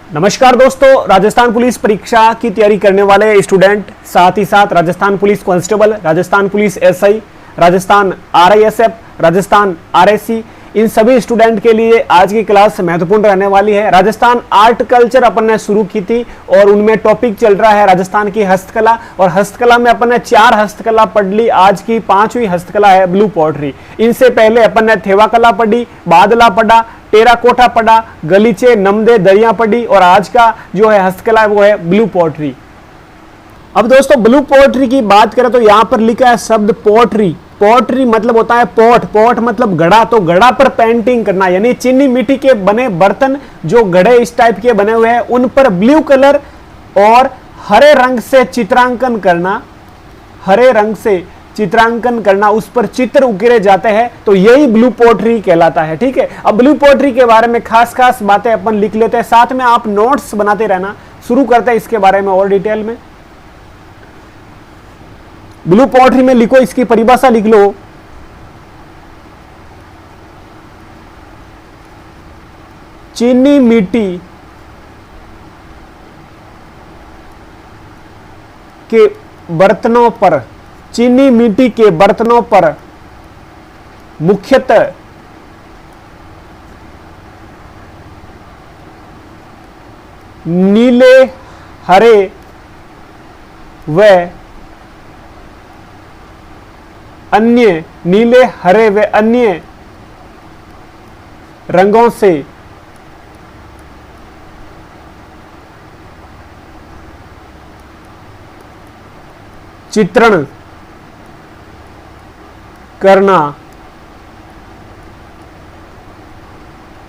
नमस्कार दोस्तों, राजस्थान पुलिस परीक्षा की तैयारी करने वाले स्टूडेंट, साथ ही साथ Rajasthan police constable, Rajasthan police SI, Rajasthan RISF, Rajasthan RSC, इन सभी स्टूडेंट के लिए आज की क्लास महत्वपूर्ण रहने वाली है। राजस्थान आर्ट कल्चर अपन ने शुरू की थी और उनमें टॉपिक चल रहा है राजस्थान की हस्तकला, और हस्तकला में अपन ने 4 हस्तकला पढ़ ली। आज की 5वीं हस्तकला है ब्लू पॉटरी। इनसे पहले अपन ने थेवा कला पढ़ी, बादला पढ़ा, टेराकोटा पढ़ा, गलीचे, नमदे, दरिया पढ़ी, और आज का जो है हस्तकला वो है ब्लू पॉटरी। अब दोस्तों ब्लू पोएट्री की बात करें तो यहां पर लिखा है शब्द पोएट्री। पोएट्री मतलब होता है पॉट, पॉट मतलब घड़ा, तो घड़ा पर पेंटिंग करना, यानी चीनी मिट्टी के बने बर्तन जो घड़े इस टाइप के बने हुए हैं उन पर ब्लू कलर और हरे रंग से चित्रांकन करना, हरे रंग से चित्रांकन करना, उस पर चित्र उकेरे जाते हैं, तो यही ब्लू पोएट्री कहलाता है। ठीक है, अब ब्लू पोएट्री के बारे में खास खास बातें अपन लिख लेते हैं, साथ में आप नोट्स बनाते रहना। शुरू करते हैं इसके बारे में और डिटेल में। ब्लू पोएट्री में लिखो, इसकी परिभाषा लिख लो। चीनी मिट्टी के बर्तनों पर, चीनी मिट्टी के बर्तनों पर मुख्यतः नीले, हरे व अन्य, नीले, हरे व अन्य रंगों से चित्रण करना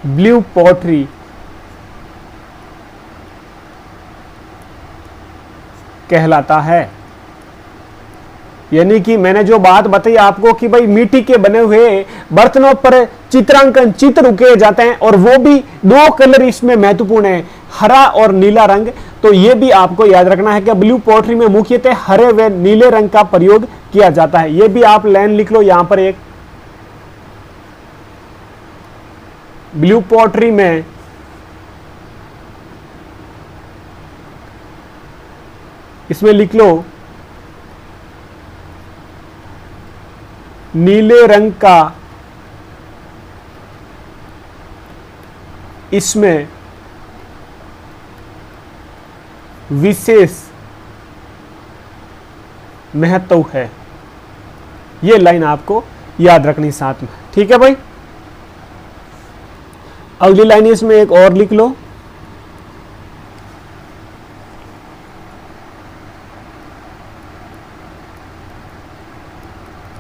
ब्लू पोएट्री कहलाता है। यानी कि मैंने जो बात बताई आपको कि भाई मिट्टी के बने हुए बर्तनों पर चित्रांकन, चित्र उकेरे जाते हैं, और वो भी 2 कलर इसमें महत्वपूर्ण है, हरा और नीला रंग। तो ये भी आपको याद रखना है कि ब्लू पोएट्री में मुख्यतः हरे व नीले रंग का प्रयोग किया जाता है। ये भी आप लाइन लिख लो यहां पर, एक ब्लू पोएट्री में इसमें लिख लो नीले रंग का इसमें विशेष महत्व है। ये लाइन आपको याद रखनी साथ में। ठीक है भाई, अगली लाइन इसमें एक और लिख लो।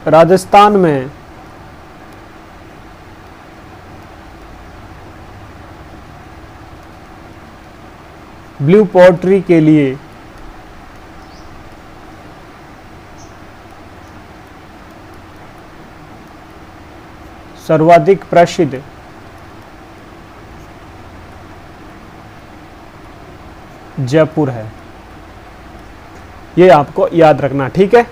राजस्थान में ब्लू पोएट्री के लिए सर्वाधिक प्रसिद्ध जयपुर है। ये आपको याद रखना। ठीक है,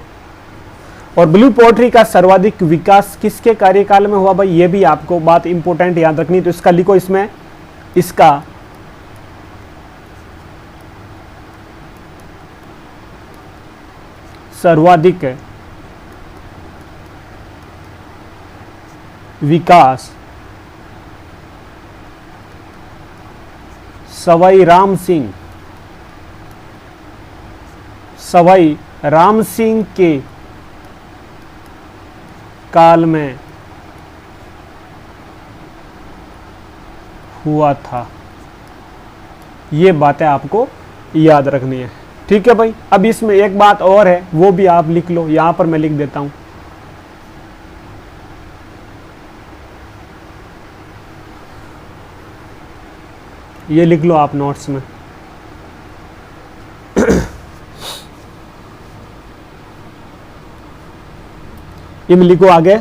और ब्लू पोएट्री का सर्वाधिक विकास किसके कार्यकाल में हुआ भाई, ये भी आपको बात इंपॉर्टेंट याद रखनी। तो इसका लिखो, इसमें इसका सर्वाधिक विकास सवाई राम सिंह के काल में हुआ था। ये बातें आपको याद रखनी है। ठीक है भाई, अब इसमें एक बात और है, वो भी आप लिख लो, यहां पर मैं लिख देता हूं। ये लिख लो आप नोट्स में। ये में लिखो आगे,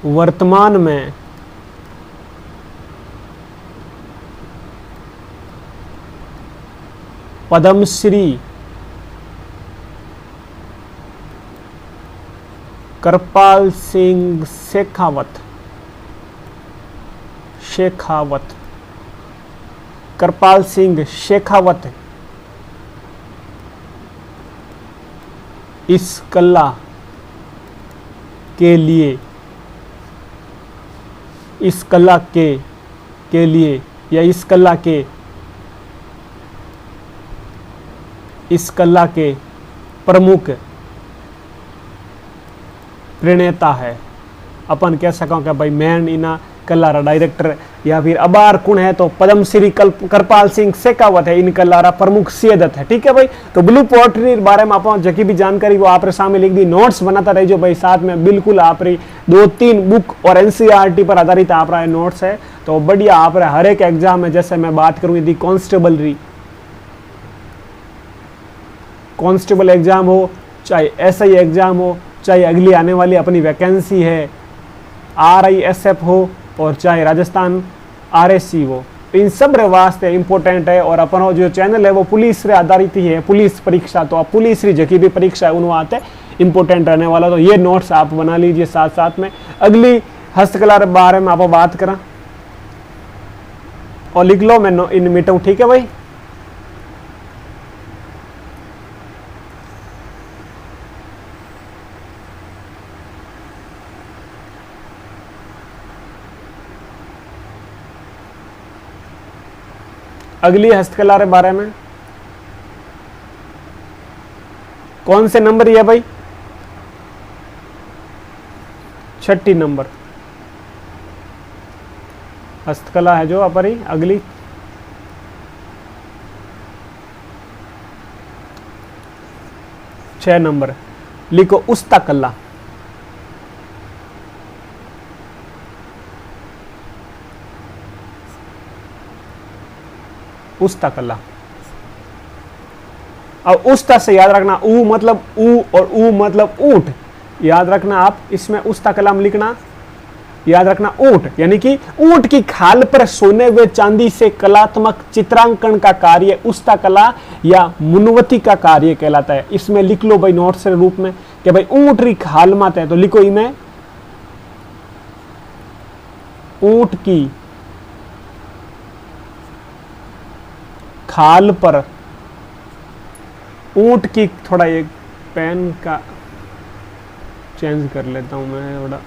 वर्तमान में पद्मश्री कृपाल सिंह शेखावत शेखावत, कृपाल सिंह शेखावत इस कला के लिए, इस कला के लिए या इस कला के प्रमुख प्रणेता है। अपन कह सका कि भाई मैन इना कला रा डायरेक्टर या फिर अबार कौन है, तो पद्मश्री कृपाल सिंह शेखावत है, इन कला रा प्रमुख सियदत है। ठीक है भाई, तो ब्लू पोएट्री बारे में आप जकी भी जानकारी वो आप सामने लिख दी, नोट्स बनाता रहिए भाई, साथ में बिल्कुल आप 2-3 बुक और एनसीईआरटी पर आधारित आप नोट्स है, तो बढ़िया आप हर एक एग्जाम में, जैसे मैं बात करूँ यदि कांस्टेबल एग्जाम हो, चाहे एसआई एग्जाम हो, चाहे अगली आने वाली अपनी वैकेंसी है RISF हो, और चाहे राजस्थान RSC हो, इन सब रे वास्ते इंपॉर्टेंट है। और अपन जो चैनल है वो पुलिस रे आधारित ही है, पुलिस परीक्षा, तो आप पुलिस री जकी भी परीक्षा है उन आते इंपॉर्टेंट रहने वाला, तो ये नोट्स आप बना लीजिए। साथ साथ में अगली हस्तकला के बारे में आप बात करा और लिख लो, मैं इन मिटाऊं। ठीक है भाई, अगली हस्तकला के बारे में कौन से नंबर है भाई? 6 नंबर हस्तकला है जो अपनी अगली। छह नंबर लिखो उस्ता कला। उस्ता कला। अब उस्ता से याद रखना, ऊ मतलब ऊ और ऊ मतलब ऊंट, याद रखना आप इसमें उस्ता कला में लिखना, याद रखना ऊंट, यानी कि ऊंट की खाल पर सोने व चांदी से कलात्मक चित्रांकन का कार्य उस्ता कला या मुनवती का कार्य कहलाता है। इसमें लिख लो भाई नोट्स के रूप में कि भाई ऊंट की खाल माते है, तो लिखो इनमें ऊंट की खाल पर, ऊंट की, थोड़ा एक पेन का चेंज कर लेता हूं मैं, थोड़ा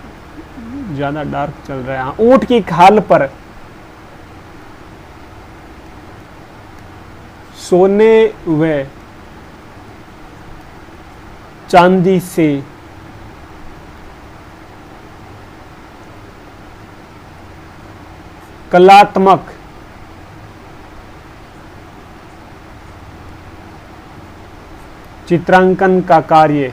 ज्यादा डार्क चल रहा है। ऊंट की खाल पर सोने व चांदी से कलात्मक चित्रांकन का कार्य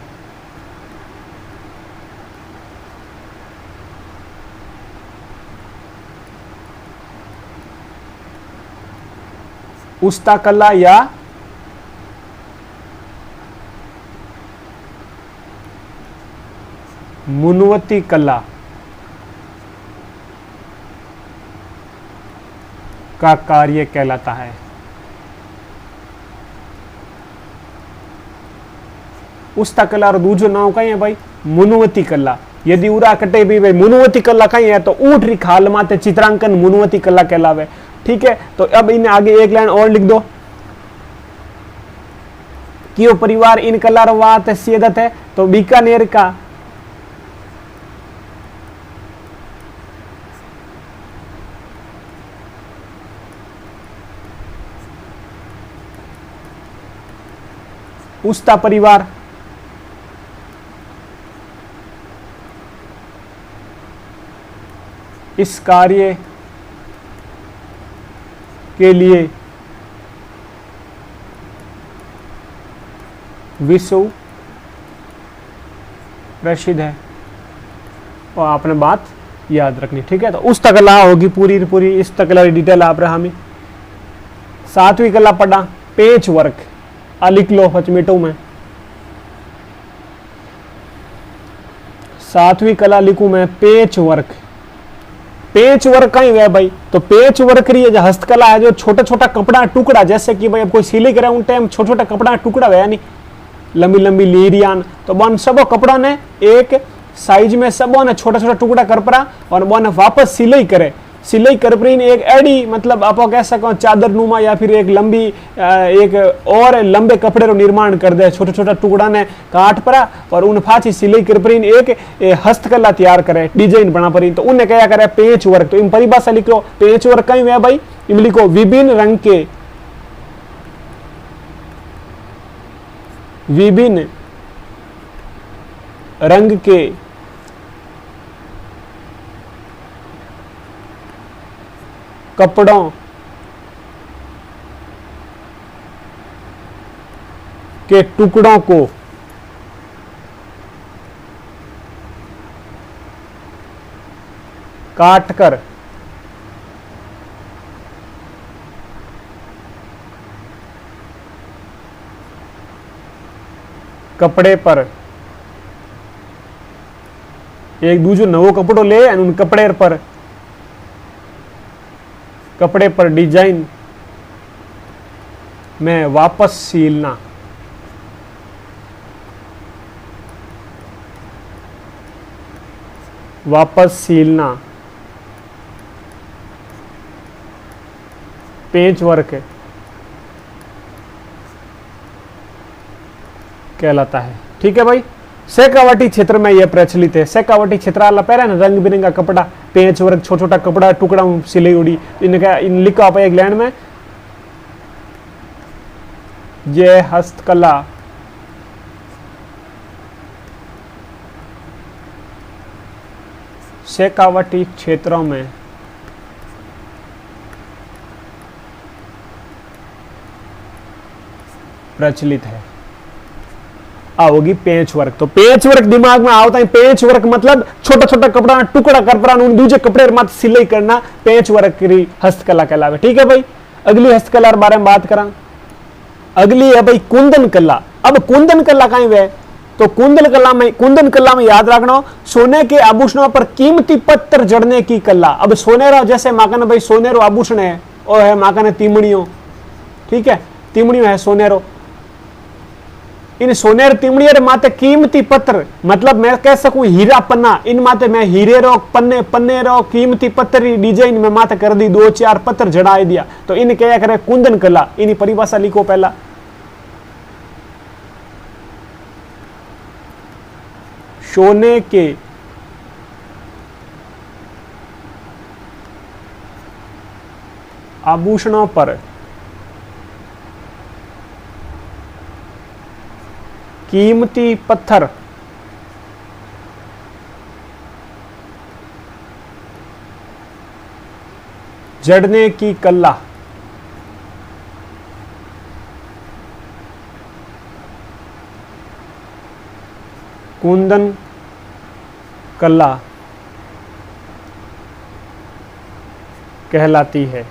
उस्ता कला या मुनवती कला का कार्य कहलाता है। उस्ता कला और दूसरा नाम कहीं है भाई मुनवती कला। यदि उरा कटे भी भाई मुनवती कला कहीं है, तो ऊंट री खाल माते चित्रांकन मुनवती कला कहलावे। ठीक है, तो अब इन आगे एक लाइन और लिख दो कि वो परिवार इन कला वात सियदत है, तो बीकानेर का उस्ता परिवार इस कार्य के लिए विश्व प्रसिद्ध है। और आपने बात याद रखनी। ठीक है, तो उस कला होगी पूरी पूरी, इस कला की डिटेल आप रहा हमें। 7वीं कला पढ़ा पेच वर्क, लिख लो हचमिटो में 7वीं कला लिखूं मैं पेच वर्क। पेच वर्क कहीं है भाई, तो पेच वर्क रही है जो हस्तकला है, जो छोटा छोटा कपड़ा टुकड़ा, जैसे कि भाई अब कोई सिलाई करे उन टाइम छोटा छोटा कपड़ा टुकड़ा है नहीं, लंबी लंबी लीरियान, तो बन सब कपड़ा ने एक साइज में सब ने छोटा छोटा टुकड़ा कर पड़ा और बन वापस सिलाई करे। सिलाई करपरीन एक एडी मतलब आप कह सको चादर नुमा या फिर एक लंबी एक और लंबे कपड़े रो निर्माण कर दे, छोटा छोटा टुकड़ा ने काट परा और उन फाची सिलाई करपरीन एक हस्तकला तैयार करे, डिजाइन बना परी। तो उन्हें क्या करे पेच वर्क। तो इन परिभाषा लिखो पेच वर्क कहीं है भाई, इम लिखो विभिन्न रंग के कपड़ों के टुकड़ों को काटकर कपड़े पर एक दूसरो नवो कपड़ो ले उन कपड़े पर डिजाइन में वापस सीलना। पेच वर्क कहलाता है। ठीक है भाई, शेखावाटी क्षेत्र में यह प्रचलित है। शेखावाटी क्षेत्र वाला पहले ना रंग बिरंगा कपड़ा, पेच वर्क, छोटा छोटा कपड़ा टुकड़ा सिलाई उड़ी, इन लिखो आप एक लाइन में, ये हस्तकला शेखावाटी क्षेत्रों में प्रचलित है। आओगी पेच वर्क। तो पेच वर्क दिमाग में आवता है, पेच वर्क मतलब छोटा छोटा कपड़ा टुकड़ा कर परा उन दूसरे कपड़े मत सिलाई करना, पेच वर्क की हस्तकला कहलावे। ठीक है भाई, अगली हस्तकला के बारे में बात करा। अगली है भाई कुंदन कला। अब कुंदन कला कहीं वे, तो कुंदन कला में याद रखना सोने के आभूषणों पर कीमती पत्थर जड़ने की कला। अब सोनेरो जैसे माकन भाई सोनेरो आभूषण है और है माकन तीमड़ियों, ठीक है, तीमड़ियों है सोनेरो, इन सोनेर तीमड़ियर माते कीमती पत्थर मतलब मैं कह सकूं हीरा पन्ना, इन माते मैं हीरे रो पन्ने रो कीमती पत्थर डिजाइन में माते कर दी, 2-4 पत्थर जड़ा दिया। तो इन क्या करे कुंदन कला। इन परिभाषा लिखो पहला, सोने के आभूषणों पर कीमती पत्थर जड़ने की कला। कुंदन कला कहलाती है।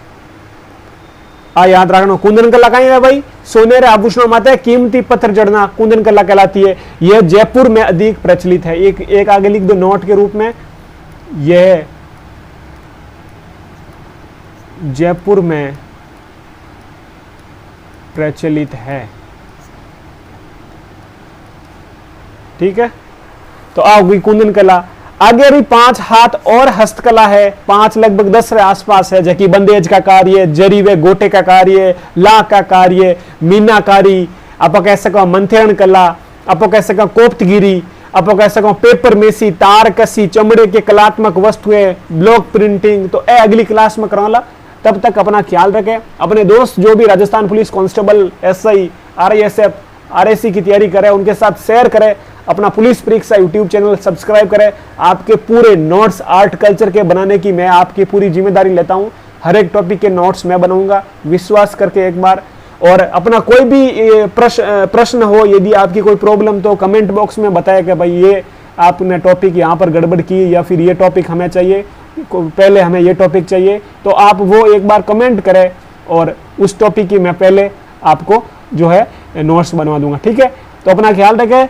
याद रखना कुंदन कला कहीं है भाई, सोनेरे आभूषणों माते कीमती पत्थर जड़ना कुंदन कला कहलाती है। यह जयपुर में अधिक प्रचलित है। एक आगे लिख दो नोट के रूप में, यह जयपुर में प्रचलित है। ठीक है, तो आओगी कुंदन कला। आगे भी 5 हाथ और हस्तकला है, 5 लगभग 10 के आसपास है, जैसे बंदेज का कार्य, जरी व गोटे का कार्य, ला का कार्य, मीनाकारी, आप कह सको मंथेरण कला, आप कह सको कोप्तगिरी, आप कह सको पेपर मेसी, तार कसी, चमड़े के कलात्मक वस्तुएं, ब्लॉक प्रिंटिंग। तो ए अगली क्लास में कराला, तब तक अपना ख्याल रखें। अपने दोस्त जो भी Rajasthan police constable, SI, RISF, RAC की तैयारी करें उनके साथ शेयर करें। अपना पुलिस परीक्षा यूट्यूब चैनल सब्सक्राइब करें। आपके पूरे नोट्स आर्ट कल्चर के बनाने की मैं आपकी पूरी जिम्मेदारी लेता हूं। हर एक टॉपिक के नोट्स मैं बनाऊंगा, विश्वास करके एक बार। और अपना कोई भी प्रश्न हो, यदि आपकी कोई प्रॉब्लम, तो कमेंट बॉक्स में बताया कि भाई ये आपने टॉपिक यहाँ पर गड़बड़ की या फिर ये टॉपिक हमें चाहिए, पहले हमें ये टॉपिक चाहिए, तो आप वो एक बार कमेंट करें और उस टॉपिक की मैं पहले आपको जो है नोट्स बनवा दूंगा। ठीक है, तो अपना ख्याल रखें।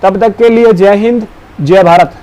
तब तक के लिए जय हिंद, जय भारत।